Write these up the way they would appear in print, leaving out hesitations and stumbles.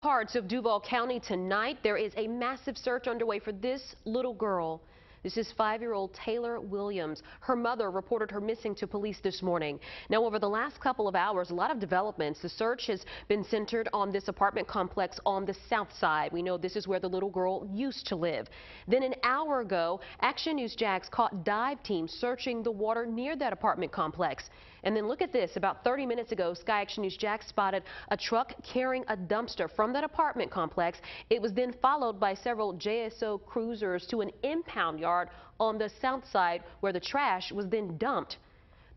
Parts of Duval County tonight, there is a massive search underway for this little girl. This is 5-year-old Taylor Williams. Her mother reported her missing to police this morning. Now, over the last couple of hours, a lot of developments. The search has been centered on this apartment complex on the south side. We know this is where the little girl used to live. Then an hour ago, Action News Jax caught dive teams searching the water near that apartment complex. And then look at this. About 30 minutes ago, Sky Action News Jax spotted a truck carrying a dumpster from that apartment complex. It was then followed by several JSO cruisers to an impound yard on the south side where the trash was then dumped.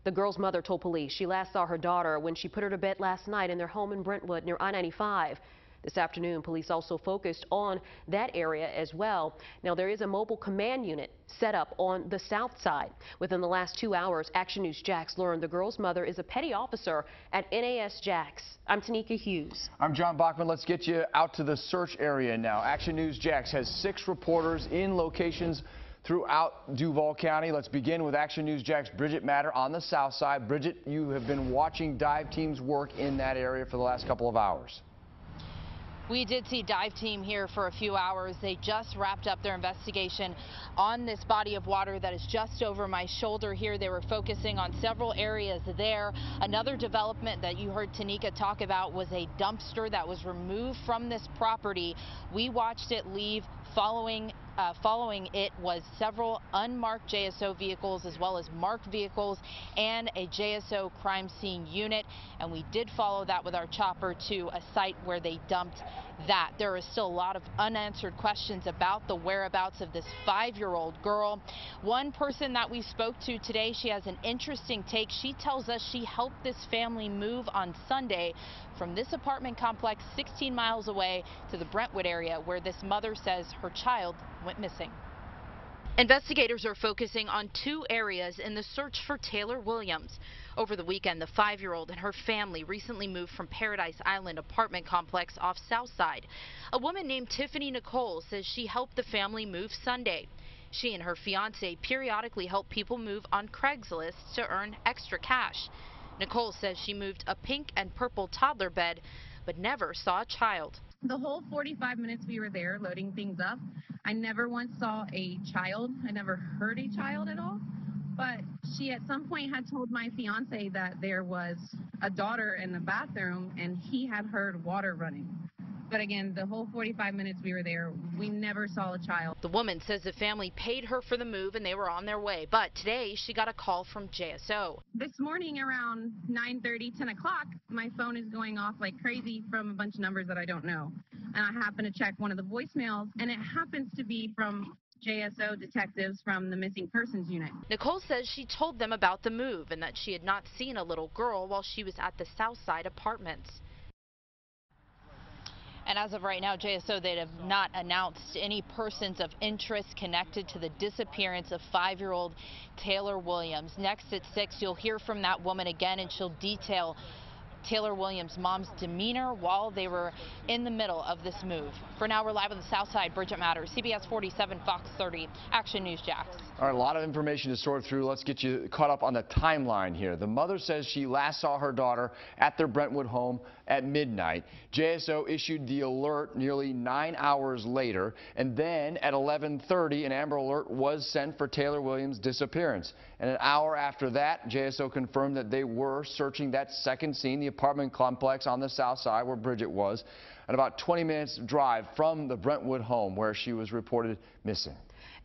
The girl's mother told police she last saw her daughter when she put her to bed last night in their home in Brentwood near I-95. This afternoon, police also focused on that area as well. Now, there is a mobile command unit set up on the south side. Within the last 2 hours, Action News Jax learned the girl's mother is a petty officer at NAS Jax. I'm Tanika Hughes. I'm John Bachman. Let's get you out to the search area now. Action News Jax has 6 reporters in locations throughout Duval County. Let's begin with Action News Jax Bridget Matter on the south side. Bridget, you have been watching dive teams work in that area for the last couple of hours. We did see dive team here for a few hours. They just wrapped up their investigation on this body of water that is just over my shoulder here. They were focusing on several areas there. Another development that you heard Tanika talk about was a dumpster that was removed from this property. We watched it leave. Following it was several unmarked JSO vehicles as well as marked vehicles and a JSO crime scene unit, and we did follow that with our chopper to a site where they dumped that. There is still a lot of unanswered questions about the whereabouts of this 5-year-old girl. One person that we spoke to today, she has an interesting take. She tells us she helped this family move on Sunday from this apartment complex 16 miles away to the Brentwood area where this mother says her child went missing. Investigators are focusing on 2 areas in the search for Taylor Williams. Over the weekend, the 5-year-old and her family recently moved from Paradise Island apartment complex off South Side. A woman named Tiffany Nicole says she helped the family move Sunday. She and her fiance periodically help people move on Craigslist to earn extra cash. Nicole says she moved a pink and purple toddler bed, but never saw a child. The whole 45 minutes we were there loading things up, I never once saw a child. I never heard a child at all. But she at some point had told my fiance that there was a daughter in the bathroom and he had heard water running. But again, the whole 45 minutes we were there, we never saw a child. The woman says the family paid her for the move and they were on their way. But today she got a call from JSO. This morning around 9:30, 10 o'clock, my phone is going off like crazy from a bunch of numbers that I don't know. And I happen to check one of the voicemails, and it happens to be from JSO detectives from the missing persons unit. Nicole says she told them about the move and that she had not seen a little girl while she was at the Southside apartments. And as of right now, JSO, they have not announced any persons of interest connected to the disappearance of 5-year-old Taylor Williams. Next at 6, you'll hear from that woman again, and she'll detail Taylor Williams' mom's demeanor while they were in the middle of this move. For now, we're live on the south side. Bridget Matter, CBS 47, Fox 30, Action News Jax. All right, a lot of information to sort through. Let's get you caught up on the timeline here. The mother says she last saw her daughter at their Brentwood home at midnight. JSO issued the alert nearly 9 hours later, and then at 11:30, an Amber Alert was sent for Taylor Williams' disappearance. And an hour after that, JSO confirmed that they were searching that second scene, the apartment complex on the south side where Bridget was, and about 20 minutes drive from the Brentwood home where she was reported missing.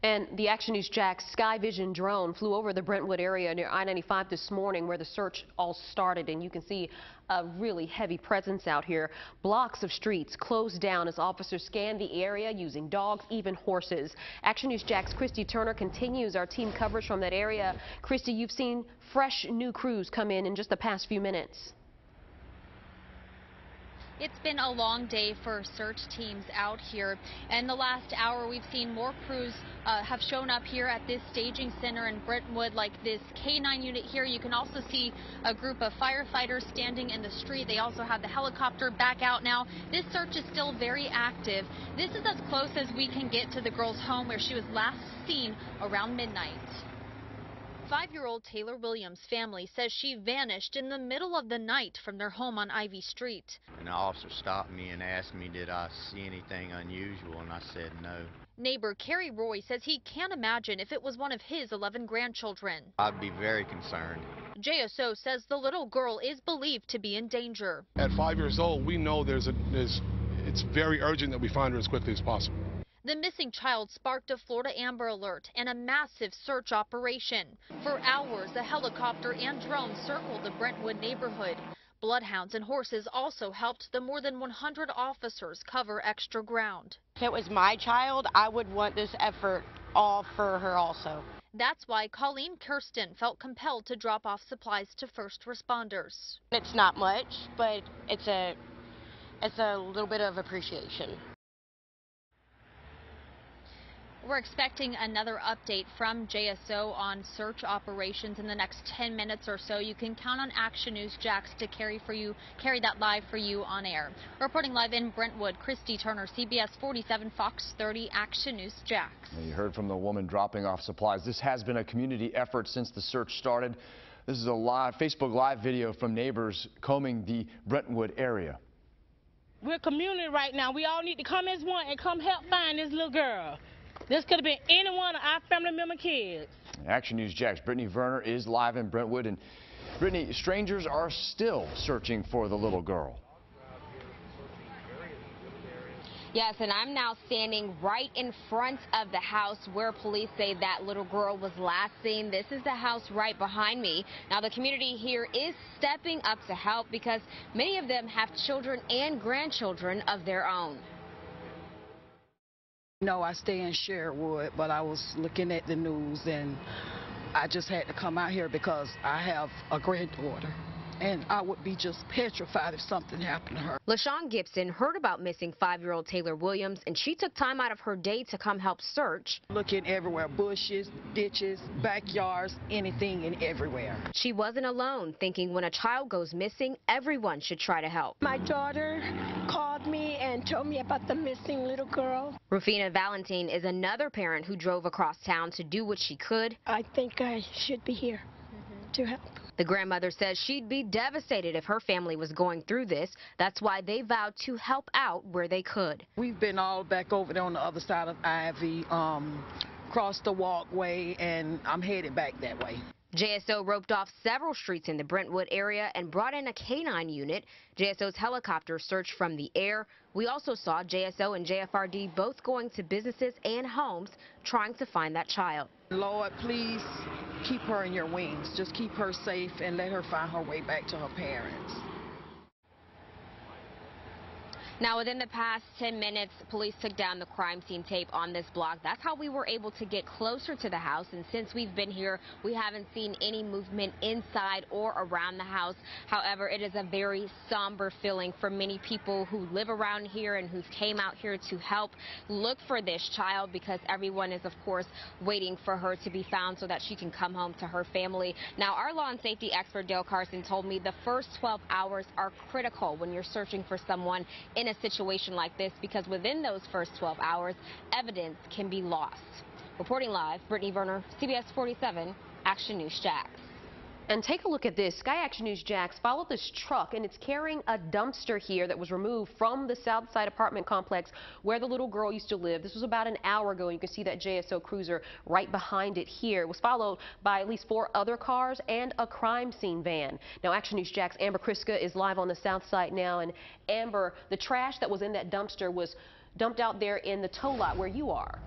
And the Action News Jax Sky Vision drone flew over the Brentwood area near I-95 this morning where the search all started, and you can see a really heavy presence out here. Blocks of streets closed down as officers scanned the area using dogs, even horses. Action News Jax Christy Turner continues our team coverage from that area. Christy, you've seen fresh new crews come in just the past few minutes. It's been a long day for search teams out here. In the last hour, we've seen more crews have shown up here at this staging center in Brentwood, like this K9 unit here. You can also see a group of firefighters standing in the street. They also have the helicopter back out now. This search is still very active. This is as close as we can get to the girl's home where she was last seen around midnight. 5-year-old Taylor Williams' family says she vanished in the middle of the night from their home on Ivy Street. And the officer stopped me and asked me, did I see anything unusual, and I said no. Neighbor Kerry Roy says he can't imagine if it was one of his 11 grandchildren. I'd be very concerned. JSO says the little girl is believed to be in danger. At 5 years old, we know it's very urgent that we find her as quickly as possible. The missing child sparked a Florida Amber Alert and a massive search operation. For hours, a helicopter and drone circled the Brentwood neighborhood. Bloodhounds and horses also helped the more than 100 officers cover extra ground. If it was my child, I would want this effort all for her also. That's why Colleen Kirsten felt compelled to drop off supplies to first responders. It's not much, but it's a little bit of appreciation. We're expecting another update from JSO on search operations in the next 10 minutes or so. You can count on Action News Jax to carry that live for you on air. Reporting live in Brentwood, Christy Turner, CBS 47 Fox 30 Action News Jax. You heard from the woman dropping off supplies. This has been a community effort since the search started. This is a live Facebook Live video from neighbors combing the Brentwood area. We're a community right now. We all need to come as one and come help find this little girl. This could have been any one of our family member kids. Action News Jax, Brittany Werner is live in Brentwood. And Brittany, strangers are still searching for the little girl. Yes, and I'm now standing right in front of the house where police say that little girl was last seen. This is the house right behind me. Now, the community here is stepping up to help because many of them have children and grandchildren of their own. No, I stay in Sherwood, but I was looking at the news and I just had to come out here because I have a granddaughter. And I would be just petrified if something happened to her. LaShawn Gibson heard about missing 5-year-old Taylor Williams, and she took time out of her day to come help search. Looking everywhere, bushes, ditches, backyards, anything and everywhere. She wasn't alone, thinking when a child goes missing, everyone should try to help. My daughter called me and told me about the missing little girl. Rufina Valentine is another parent who drove across town to do what she could. I think I should be here to help. The grandmother says she'd be devastated if her family was going through this. That's why they vowed to help out where they could. We've been all back over there on the other side of Ivy, crossed the walkway, and I'm headed back that way. JSO roped off several streets in the Brentwood area and brought in a canine unit. JSO's helicopter searched from the air. We also saw JSO and JFRD both going to businesses and homes trying to find that child. Lord, please keep her in your wings. Just keep her safe and let her find her way back to her parents. Now, within the past 10 minutes, police took down the crime scene tape on this block. That's how we were able to get closer to the house. And since we've been here, we haven't seen any movement inside or around the house. However, it is a very somber feeling for many people who live around here and who came out here to help look for this child, because everyone is, of course, waiting for her to be found so that she can come home to her family. Now, our law and safety expert, Dale Carson, told me the first 12 hours are critical when you're searching for someone in a situation like this, because within those first 12 hours, evidence can be lost. Reporting live, Brittany Werner, CBS 47, Action News Jax. And take a look at this. Sky Action News Jax followed this truck, and it's carrying a dumpster here that was removed from the Southside apartment complex where the little girl used to live. This was about an hour ago, and you can see that JSO cruiser right behind it here. It was followed by at least 4 other cars and a crime scene van. Now, Action News Jax Amber Kriska is live on the Southside now. And Amber, the trash that was in that dumpster was dumped out there in the tow lot where you are.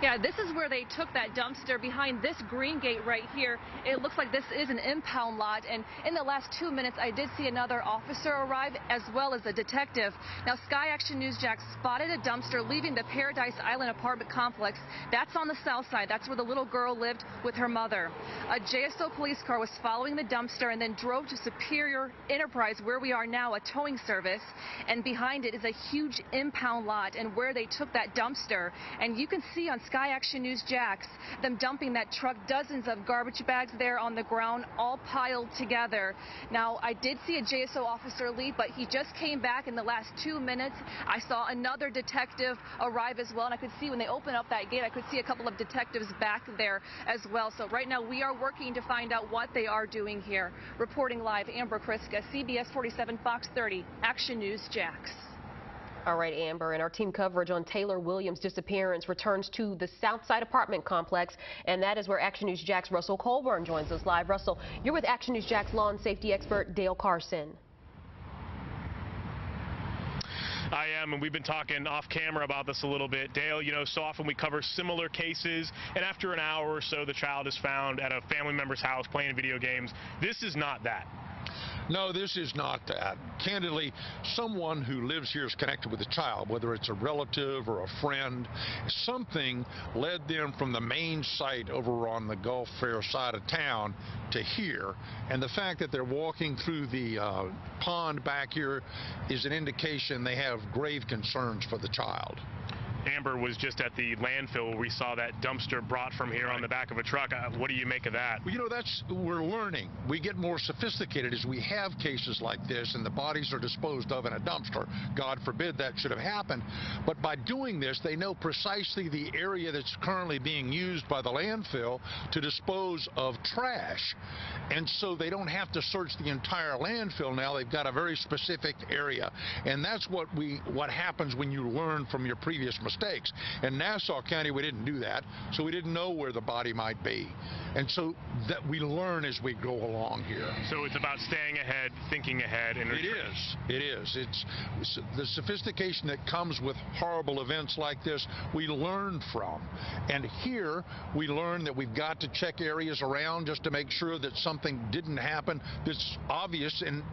Yeah, this is where they took that dumpster behind this green gate right here. It looks like this is an impound lot, and in the last 2 minutes I did see another officer arrive as well as a detective. Now, Sky Action News Jax spotted a dumpster leaving the Paradise Island apartment complex. That's on the south side. That's where the little girl lived with her mother. A JSO police car was following the dumpster and then drove to Superior Enterprise, where we are now, a towing service, and behind it is a huge impound lot and where they took that dumpster. And you can see on Sky Action News Jax, them dumping that truck, dozens of garbage bags there on the ground, all piled together. Now, I did see a JSO officer leave, but he just came back in the last 2 minutes. I saw another detective arrive as well, and I could see when they opened up that gate, I could see a couple of detectives back there as well. So right now we are working to find out what they are doing here. Reporting live, Amber Kriska, CBS 47, Fox 30, Action News Jax. All right, Amber, and our team coverage on Taylor Williams' disappearance returns to the Southside apartment complex, and that is where Action News Jax Russell Colburn joins us live. Russell, you're with Action News Jax law and safety expert Dale Carson. I am, and we've been talking off camera about this a little bit. Dale, you know, so often we cover similar cases, and after an hour or so, the child is found at a family member's house playing video games. This is not that. No, this is not that. Candidly, someone who lives here is connected with a child, whether it's a relative or a friend. Something led them from the main site over on the Gulf Fair side of town to here. And the fact that they're walking through the pond back here is an indication they have grave concerns for the child. Amber was just at the landfill where we saw that dumpster brought from here on the back of a truck. What do you make of that? Well, you know, we're learning. We get more sophisticated as we have cases like this and the bodies are disposed of in a dumpster. God forbid that should have happened. But by doing this, they know precisely the area that's currently being used by the landfill to dispose of trash. And so they don't have to search the entire landfill now. They've got a very specific area. And that's what happens when you learn from your previous mistakes. In Nassau County, we didn't do that, so we didn't know where the body might be. And so that we learn as we go along here. So it's about staying ahead, thinking ahead. And It is. It's the sophistication that comes with horrible events like this, we learn from. And here, we learn that we've got to check areas around just to make sure that something didn't happen that's obvious. And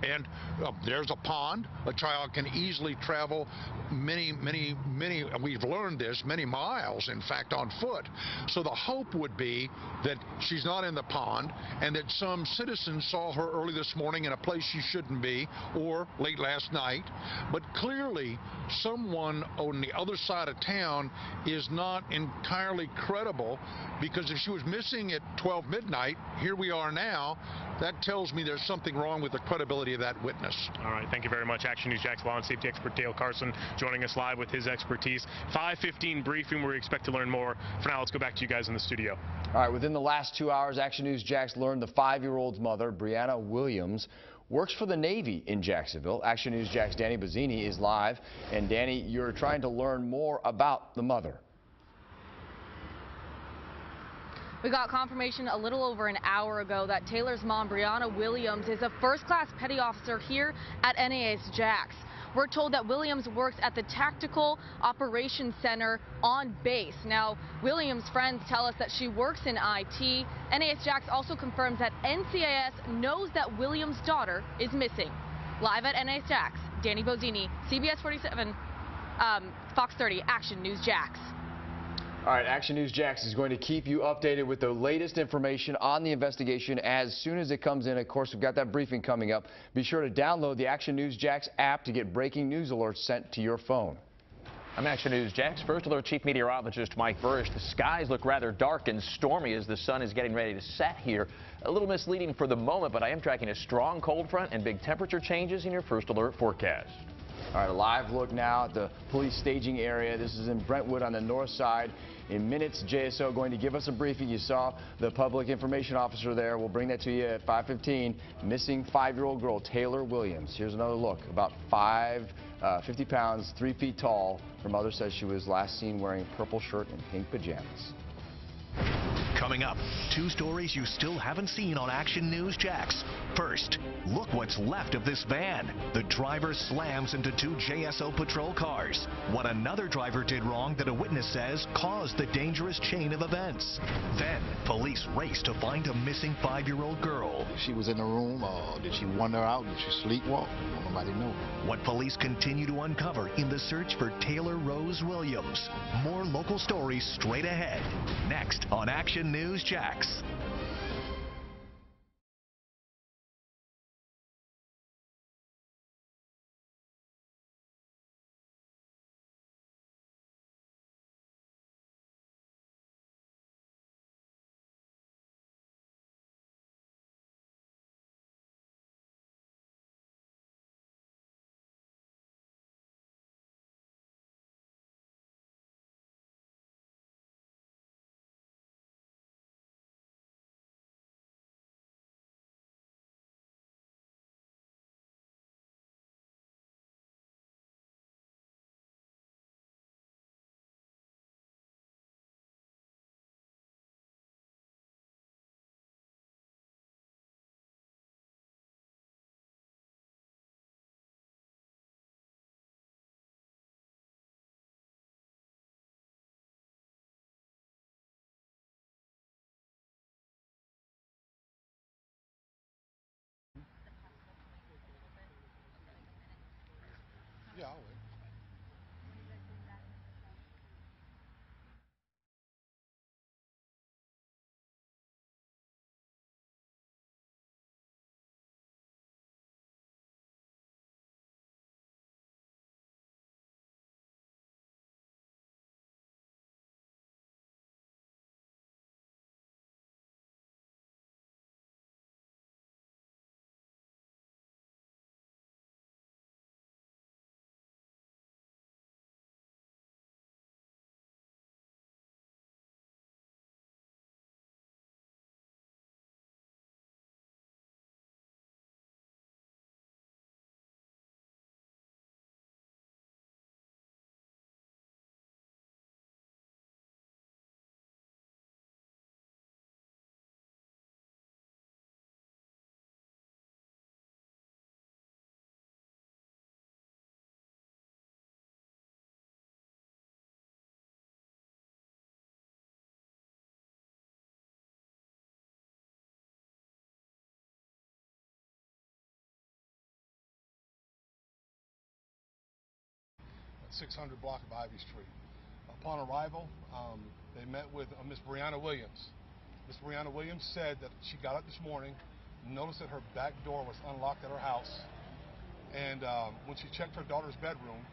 there's a pond. A child can easily travel many, we've learned this, many miles, in fact, on foot. So the hope would be that she's not in the pond and that some citizen saw her early this morning in a place she shouldn't be, or late last night. But clearly, someone on the other side of town is not entirely credible, because if she was missing at 12 midnight, here we are now, that tells me there's something wrong with the credibility of that witness. All right, thank you very much. Action News Jax law and safety expert Dale Carson joining us live with his expertise. 5:15 briefing where we expect to learn more. For now, let's go back to you guys in the studio. All right, within the last 2 hours, Action News Jax learned the 5-year-old's mother, Brianna Williams, works for the Navy in Jacksonville. Action News Jax Danny Bazzini is live. And Danny, you're trying to learn more about the mother. We got confirmation a little over an hour ago that Taylor's mom, Brianna Williams, is a first-class petty officer here at NAS Jax. We're told that Williams works at the Tactical Operations Center on base. Now, Williams' friends tell us that she works in IT. NAS Jax also confirms that NCIS knows that Williams' daughter is missing. Live at NAS Jax, Danny Bazzini, CBS 47, Fox 30, Action News Jax. All right, Action News Jax is going to keep you updated with the latest information on the investigation as soon as it comes in. Of course, we've got that briefing coming up. Be sure to download the Action News Jax app to get breaking news alerts sent to your phone. I'm Action News Jax First Alert Chief Meteorologist Mike Burrish. The skies look rather dark and stormy as the sun is getting ready to set here. A little misleading for the moment, but I am tracking a strong cold front and big temperature changes in your First Alert forecast. All right, a live look now at the police staging area. This is in Brentwood on the north side. In minutes, JSO going to give us a briefing. You saw the public information officer there. We'll bring that to you at 5:15. Missing 5-year-old girl, Taylor Williams. Here's another look. About 50 pounds, 3 feet tall. Her mother says she was last seen wearing a purple shirt and pink pajamas. Coming up, 2 stories you still haven't seen on Action News Jax. First, look what's left of this van. The driver slams into 2 JSO patrol cars. What another driver did wrong that a witness says caused the dangerous chain of events. Then, police race to find a missing 5-year-old girl. She was in the room. Did she wander out? Did she sleepwalk? Nobody knows. What police continue to uncover in the search for Taylor Rose Williams. More local stories straight ahead. Next on Action News Jax. 600 block of Ivy Street. Upon arrival, they met with Miss Brianna Williams. Miss Brianna Williams said that she got up this morning, noticed that her back door was unlocked at her house, and when she checked her daughter's bedroom,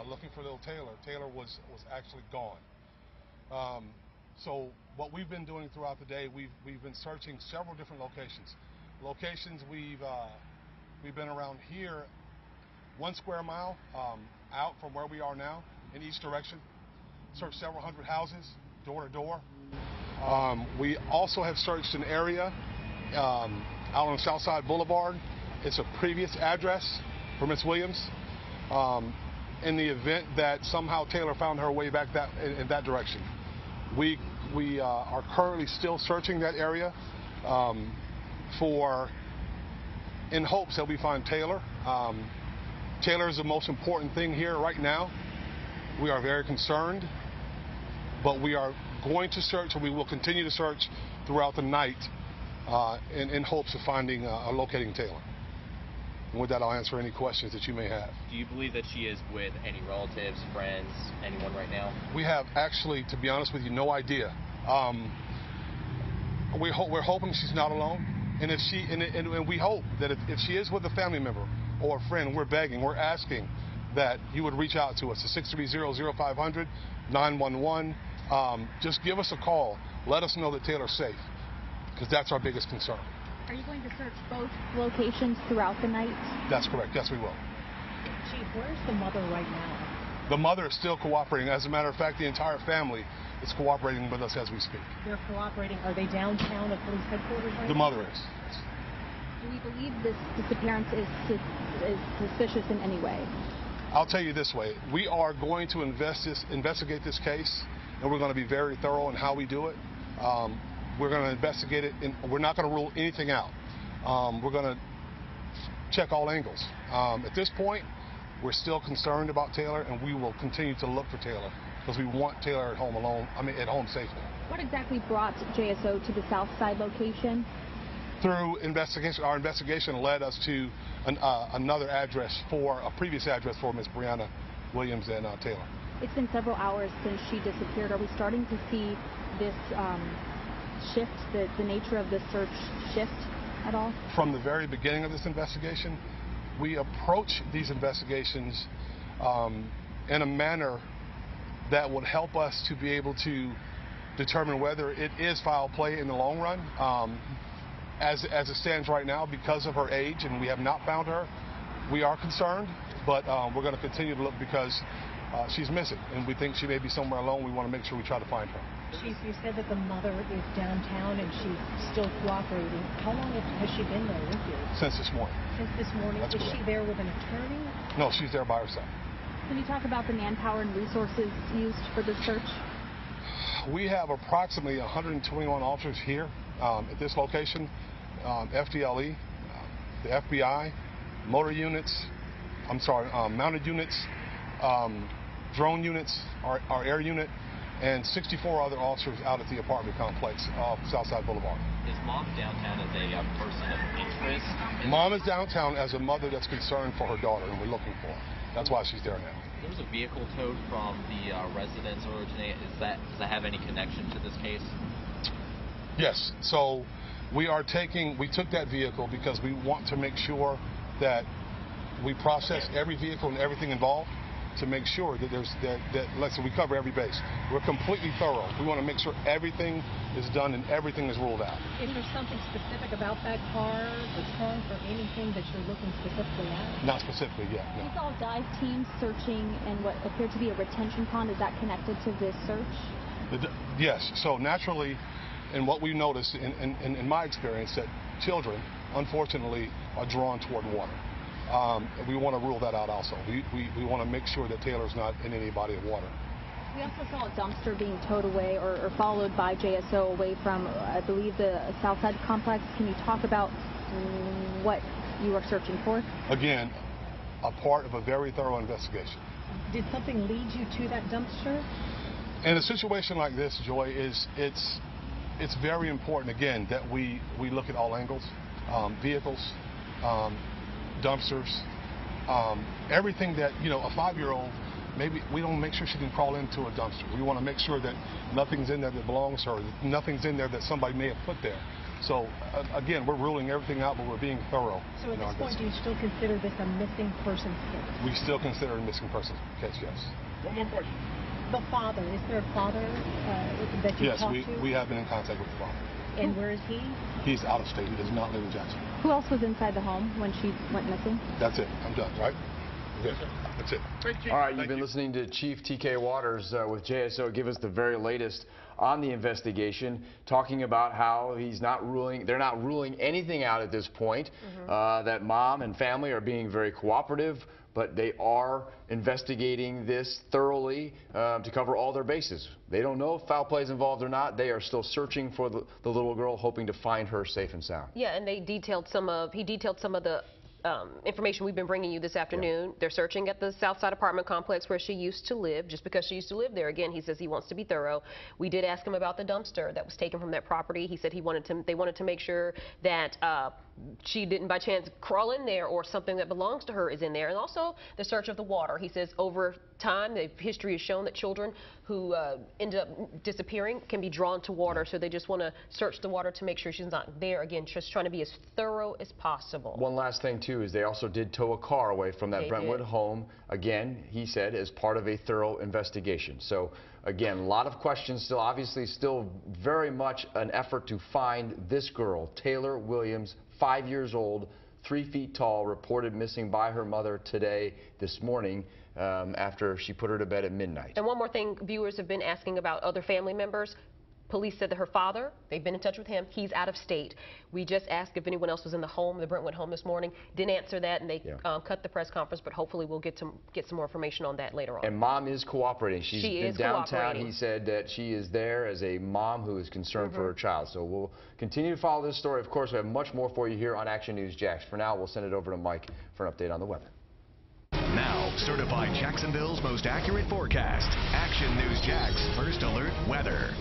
looking for little Taylor, Taylor was actually gone. So what we've been doing throughout the day, we've been searching several different locations. We've been around here 1 square mile out from where we are now in each direction. Searched several hundred houses, door to door. We also have searched an area out on Southside Boulevard. It's a previous address for Miss Williams. In the event that somehow Taylor found her way back in that direction. We are currently still searching that area in hopes that we find Taylor. Taylor is the most important thing here right now. We are very concerned, but we are going to search, and we will continue to search throughout the night in hopes of finding locating Taylor. And with that, I'll answer any questions that you may have. Do you believe that she is with any relatives, friends, anyone right now? We have actually, to be honest with you, no idea. We're hoping she's not alone, and if she and we hope that if she is with a family member or a friend, we're begging, we're asking that you would reach out to us at 630-0500, 911. Just give us a call. Let us know that Taylor's safe, because that's our biggest concern. Are you going to search both locations throughout the night? That's correct. Yes, we will. Chief, where's the mother right now? The mother is still cooperating. As a matter of fact, the entire family is cooperating with us as we speak. They're cooperating. Are they downtown at police headquarters right now? The mother is. Do we believe this disappearance is suspicious in any way? I'll tell you this way. We are going to investigate this case, and we're going to be very thorough in how we do it. We're going to investigate it, and we're not going to rule anything out. We're going to check all angles. At this point, we're still concerned about Taylor, and we will continue to look for Taylor because we want Taylor at home at home safely. What exactly brought JSO to the South Side location? Through investigation, our investigation led us to another address a previous address for Miss Brianna Williams and Taylor. It's been several hours since she disappeared. Are we starting to see this shift, the nature of the search shift at all? From the very beginning of this investigation, we approach these investigations in a manner that would help us to be able to determine whether it is foul play in the long run. As it stands right now, because of her age and we have not found her, we are concerned, but we're going to continue to look because she's missing, and we think she may be somewhere alone. We want to make sure we try to find her. Chief, you said that the mother is downtown and she's still cooperating. How long has she been there with you? Since this morning. Since this morning? That's correct. She there with an attorney? No, she's there by herself. Can you talk about the manpower and resources used for the search? We have approximately 121 officers here at this location, FDLE, the FBI, motor units, mounted units, drone units, our air unit, and 64 other officers out at the apartment complex off Southside Boulevard. Is Mom downtown as a person of interest? Mom is downtown as a mother that's concerned for her daughter, and we're looking for her. That's why she's there now. There was a vehicle towed from the residence originally. Does that have any connection to this case? Yes. So we took that vehicle because we want to make sure that we process every vehicle and everything involved to make sure that we cover every base. We're completely thorough. We want to make sure everything is done and everything is ruled out. Is there something specific about that car, the trunk, or anything that you're looking specifically at? Not specifically yet, no. We saw dive teams searching in what appeared to be a retention pond. Is that connected to this search? Yes. So naturally, and what we noticed in my experience, that children, unfortunately, are drawn toward water. We want to rule that out also. We want to make sure that Taylor's not in any body of water. We also saw a dumpster being towed away or followed by JSO away from, I believe, the Southside complex. Can you talk about what you are searching for? Again, a part of a very thorough investigation. Did something lead you to that dumpster? In a situation like this, Joy, it's very important, again, that we look at all angles, vehicles, dumpsters, everything that, a 5-year-old maybe we don't make sure she can crawl into a dumpster. We want to make sure that nothing's in there that belongs to her, that nothing's in there that somebody may have put there. So, again, we're ruling everything out, but we're being thorough. So at this point, do you still consider this a missing person case? We still consider it a missing person case, yes. One more question. The father, is there a father that you talked to? Yes, we have been in contact with the father. And where is he? He's out of state. He does not live in Jacksonville. Who else was inside the home when she went missing? That's it. I'm done, right? Good. That's it. All right, you've been listening to Chief TK Waters with JSO give us the very latest on the investigation, talking about how they're not ruling anything out at this point, that mom and family are being very cooperative, but they are investigating this thoroughly to cover all their bases. They don't know if foul play is involved or not. They are still searching for the little girl, hoping to find her safe and sound. Yeah, and he detailed some of the information we've been bringing you this afternoon. Yeah. They're searching at the Southside apartment complex where she used to live. Just because she used to live there, again, he says he wants to be thorough. We did ask him about the dumpster that was taken from that property. He said they wanted to make sure that she didn't by chance crawl in there or something that belongs to her is in there. And also the search of the water. He says over time, the history has shown that children who end up disappearing can be drawn to water, so they just want to search the water to make sure she's not there. Again, just trying to be as thorough as possible. One last thing, too, is they also did tow a car away from that Brentwood home. Again, he said, as part of a thorough investigation. So, again, a lot of questions still, obviously still very much an effort to find this girl, Taylor Williams, 5 years old, 3 feet tall, reported missing by her mother this morning, after she put her to bed at midnight. And one more thing, viewers have been asking about other family members. Police said that her father, they've been in touch with him, he's out of state. We just asked if anyone else was in the home, the Brentwood home this morning. Didn't answer that, and they cut the press conference, but hopefully we'll get some more information on that later on. And mom is cooperating. She's been downtown. He said that she is there as a mom who is concerned for her child. So we'll continue to follow this story. Of course, we have much more for you here on Action News Jax. For now, we'll send it over to Mike for an update on the weather. Now, certified Jacksonville's most accurate forecast. Action News Jax First Alert Weather.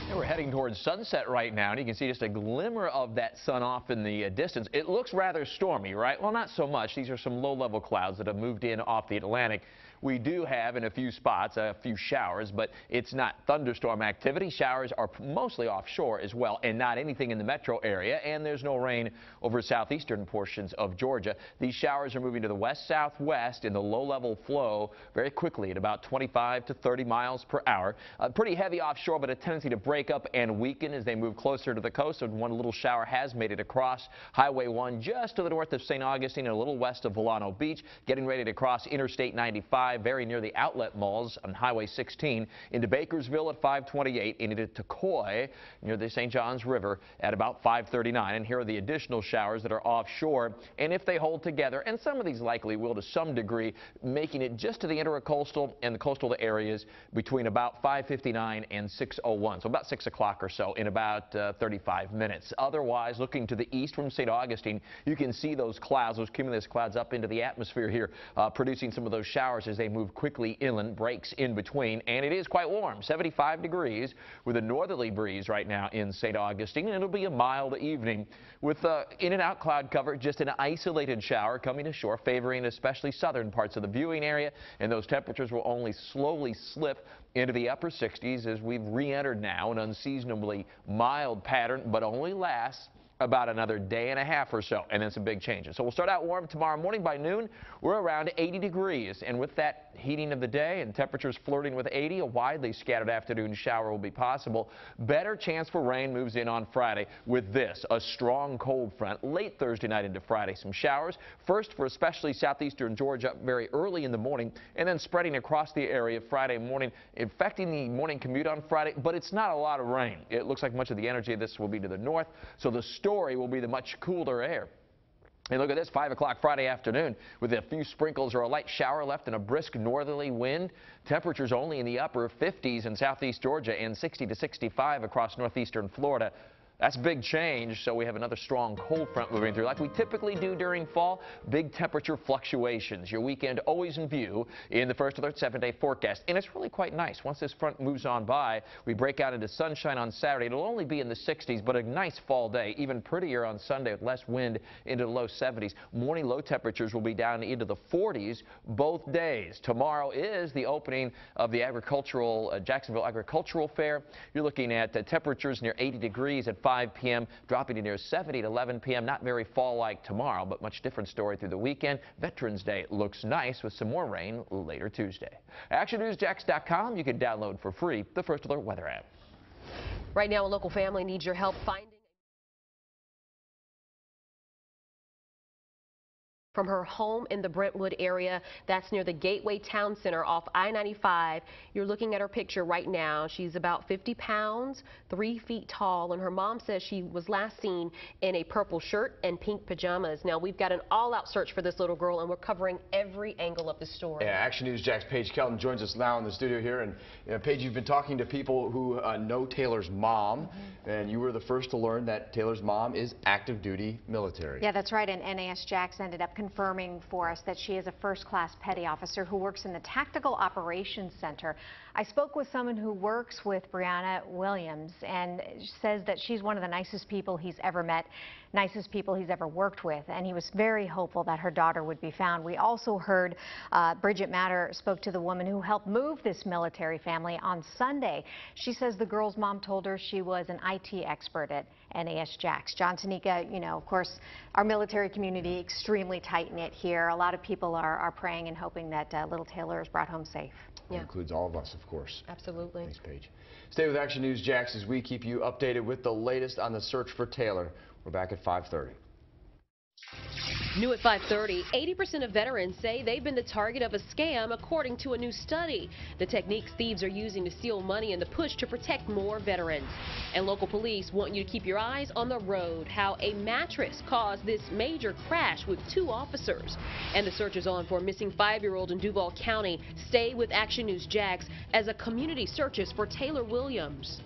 And we're heading towards sunset right now, and you can see just a glimmer of that sun off in the distance. It looks rather stormy, right? Well, not so much. These are some low-level clouds that have moved in off the Atlantic. We do have, in a few spots, a few showers, but it's not thunderstorm activity. Showers are mostly offshore as well, and not anything in the metro area, and there's no rain over southeastern portions of Georgia. These showers are moving to the west-southwest in the low-level flow very quickly at about 25 to 30 miles per hour. Pretty heavy offshore, but a tendency to break up and weaken as they move closer to the coast. And one little shower has made it across Highway 1 just to the north of St. Augustine and a little west of Volano Beach, getting ready to cross Interstate 95 very near the outlet malls on Highway 16 into Bakersville at 528, into Tecoy near the St. Johns River at about 539. And here are the additional showers that are offshore, and if they hold together, and some of these likely will to some degree, making it just to the intracoastal and the coastal areas between about 5:59 and 6:01, so about 6 o'clock or so in about 35 minutes. Otherwise, looking to the east from St. Augustine, you can see those clouds, those cumulus clouds up into the atmosphere here, producing some of those showers as they move quickly inland, breaks in between, and it is quite warm, 75 degrees with a northerly breeze right now in St. Augustine, and it'll be a mild evening with in and out cloud cover, just an isolated shower coming ashore, favoring especially southern parts of the viewing area, and those temperatures will only slowly slip into the upper 60s as we've re-entered now an unseasonably mild pattern, but only lasts about another day and a half or so, and then some big changes. So we'll start out warm tomorrow morning. By noon, we're around 80 degrees, and with that heating of the day and temperatures flirting with 80, a widely scattered afternoon shower will be possible. Better chance for rain moves in on Friday with this, a strong cold front late Thursday night into Friday. Some showers, first for especially southeastern Georgia very early in the morning, and then spreading across the area Friday morning, affecting the morning commute on Friday, but it's not a lot of rain. It looks like much of the energy of this will be to the north, so the story will be the much cooler air. And look at this, 5 o'clock Friday afternoon with a few sprinkles or a light shower left and a brisk northerly wind. Temperatures only in the upper 50s in southeast Georgia and 60 to 65 across northeastern Florida. That's big change, so we have another strong cold front moving through. Like we typically do during fall, big temperature fluctuations. Your weekend always in view in the first alert 7-day forecast. And it's really quite nice. Once this front moves on by, we break out into sunshine on Saturday. It'll only be in the 60s, but a nice fall day. Even prettier on Sunday with less wind into the low 70s. Morning low temperatures will be down into the 40s both days. Tomorrow is the opening of the Jacksonville Agricultural Fair. You're looking at temperatures near 80 degrees at 5 p.m., dropping to near 70 at 11 p.m. Not very fall-like tomorrow, but much different story through the weekend. Veterans Day looks nice with some more rain later Tuesday. ActionNewsJax.com. You can download for free the First Alert weather app. Right now, a local family needs your help finding from her home in the Brentwood area. That's near the Gateway Town Center off I-95. You're looking at her picture right now. She's about 50 pounds, 3 feet tall, and her mom says she was last seen in a purple shirt and pink pajamas. Now, we've got an all-out search for this little girl, and we're covering every angle of the story. Yeah, Action News Jax Paige Kelton joins us now in the studio here. And Paige, you've been talking to people who know Taylor's mom, and you were the first to learn that Taylor's mom is active duty military. Yeah, that's right, and NAS Jax ended up confirming for us that she is a first-class petty officer who works in the Tactical Operations Center. I spoke with someone who works with Brianna Williams and says that she's one of the nicest people he's ever met, nicest people he's ever worked with, and he was very hopeful that her daughter would be found. We also heard Bridget Matter spoke to the woman who helped move this military family on Sunday. She says the girl's mom told her she was an IT expert at NAS Jax. John Tanika, you know, of course, our military community extremely tight-knit here. A lot of people are praying and hoping that little Taylor is brought home safe. That includes all of us, of course. Absolutely. Thanks, Paige. Stay with Action News Jax as we keep you updated with the latest on the search for Taylor. We're back at 5:30. New at 5:30, 80% of veterans say they've been the target of a scam, according to a new study. The techniques thieves are using to steal money in the push to protect more veterans. And local police want you to keep your eyes on the road, how a mattress caused this major crash with 2 officers. And the search is on for a missing 5-year-old in Duval County. Stay with Action News Jax as a community searches for Taylor Williams.